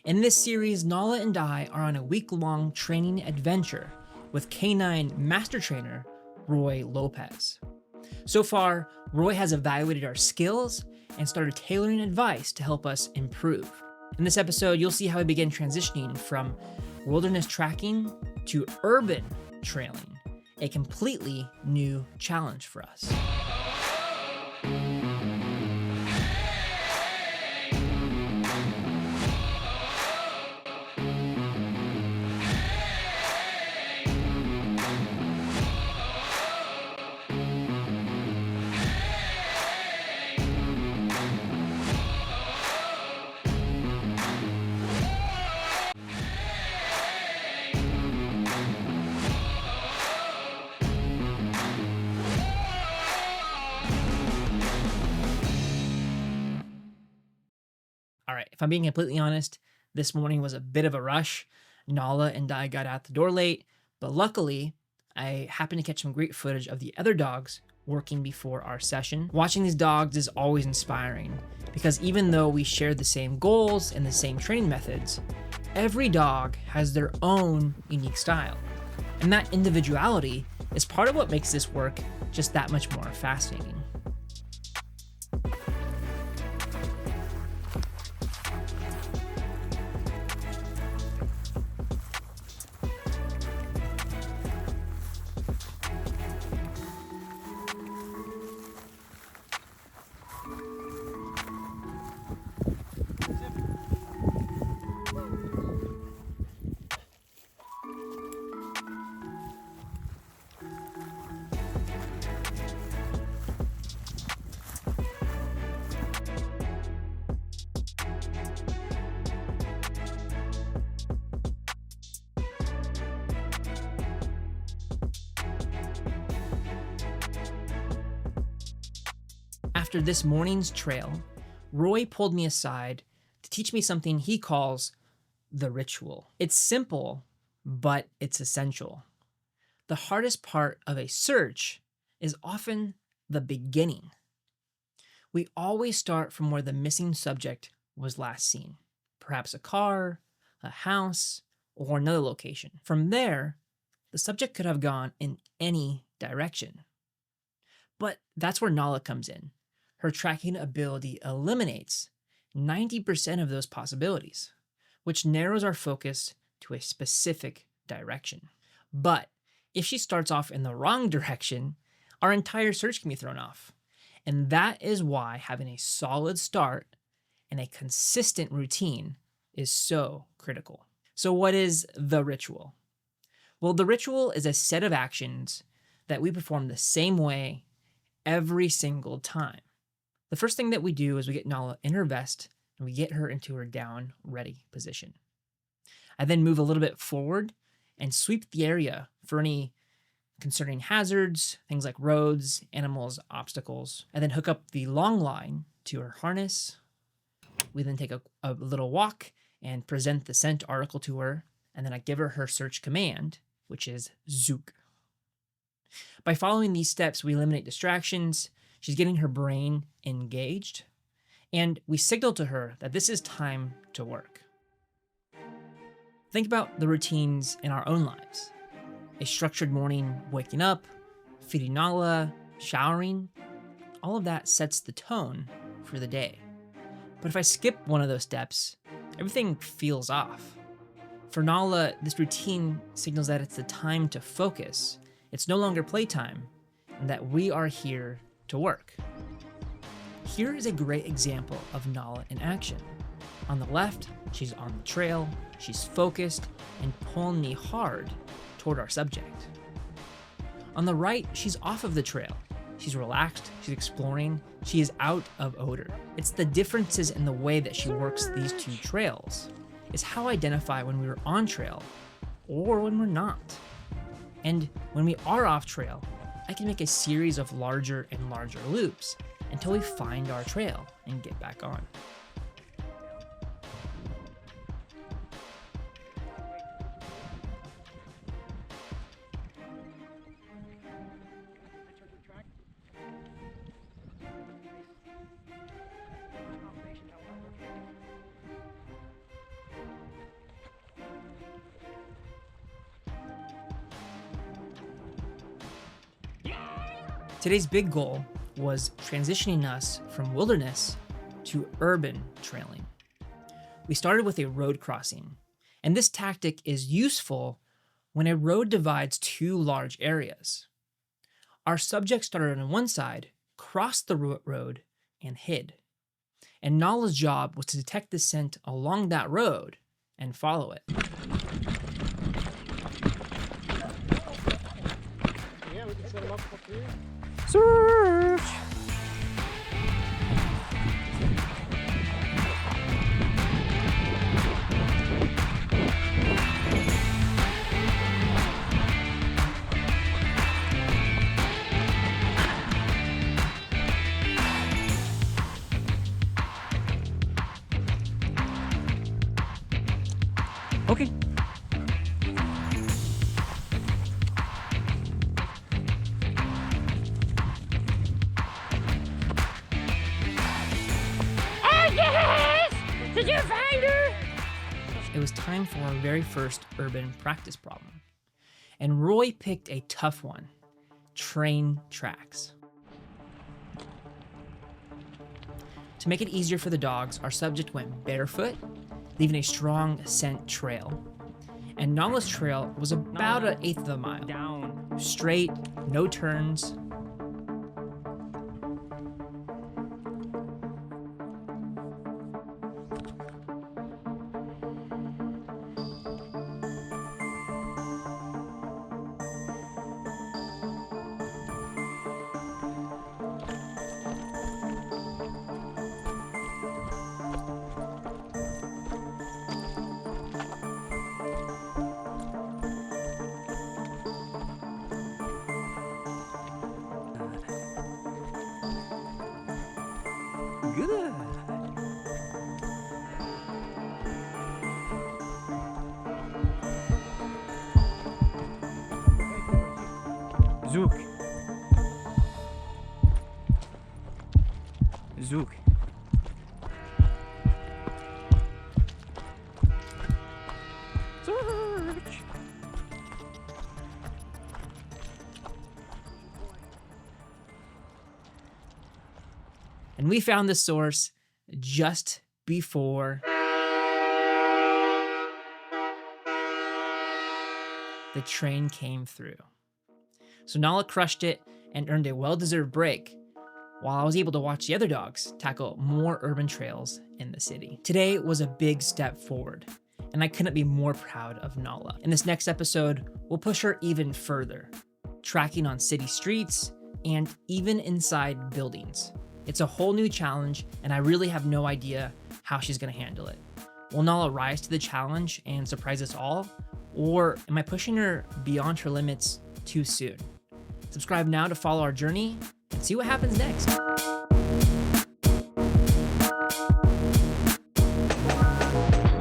In this series, Nala and I are on a week-long training adventure with canine master trainer Roy Lopez. So far, Roy has evaluated our skills and started tailoring advice to help us improve. In this episode, you'll see how we begin transitioning from wilderness tracking to urban trailing, a completely new challenge for us. All right, if I'm being completely honest, this morning was a bit of a rush. Nala and I got out the door late, but luckily, I happened to catch some great footage of the other dogs working before our session. Watching these dogs is always inspiring because even though we share the same goals and the same training methods, every dog has their own unique style. And that individuality is part of what makes this work just that much more fascinating. After this morning's trail, Roy pulled me aside to teach me something he calls the ritual. It's simple, but it's essential. The hardest part of a search is often the beginning. We always start from where the missing subject was last seen, perhaps a car, a house, or another location. From there, the subject could have gone in any direction. But that's where Nala comes in. Her tracking ability eliminates 90% of those possibilities, which narrows our focus to a specific direction. But if she starts off in the wrong direction, our entire search can be thrown off. And that is why having a solid start and a consistent routine is so critical. So what is the ritual? Well, the ritual is a set of actions that we perform the same way every single time. The first thing that we do is we get Nala in her vest and we get her into her down ready position. I then move a little bit forward and sweep the area for any concerning hazards, things like roads, animals, obstacles. I then hook up the long line to her harness. We then take a little walk and present the scent article to her, and then I give her search command, which is Zook. By following these steps, we eliminate distractions. She's getting her brain engaged, and we signal to her that this is time to work. Think about the routines in our own lives. A structured morning, waking up, feeding Nala, showering, all of that sets the tone for the day. But if I skip one of those steps, everything feels off. For Nala, this routine signals that it's the time to focus. It's no longer playtime, and that we are here to work. Here is a great example of Nala in action. On the left, she's on the trail, she's focused, and pulling me hard toward our subject. On the right, she's off of the trail. She's relaxed, she's exploring, she is out of odor. It's the differences in the way that she works these two trails is how I identify when we are on trail or when we're not. And when we are off trail, I can make a series of larger and larger loops until we find our trail and get back on. Today's big goal was transitioning us from wilderness to urban trailing. We started with a road crossing, and this tactic is useful when a road divides two large areas. Our subject started on one side, crossed the road, and hid. And Nala's job was to detect the scent along that road and follow it. Yeah, we can set them up for free. Search! Okay. Did you find her? It was time for our very first urban practice problem. And Roy picked a tough one: train tracks. To make it easier for the dogs, our subject went barefoot, leaving a strong scent trail. And Nala's trail was about an eighth of a mile. Down. Straight, no turns. Good. Zook. Zook. Search. And we found the source just before the train came through. So Nala crushed it and earned a well-deserved break, while I was able to watch the other dogs tackle more urban trails in the city. Today was a big step forward, and I couldn't be more proud of Nala. In this next episode, we'll push her even further, tracking on city streets and even inside buildings. It's a whole new challenge, and I really have no idea how she's gonna handle it. Will Nala rise to the challenge and surprise us all? Or am I pushing her beyond her limits too soon? Subscribe now to follow our journey and see what happens next.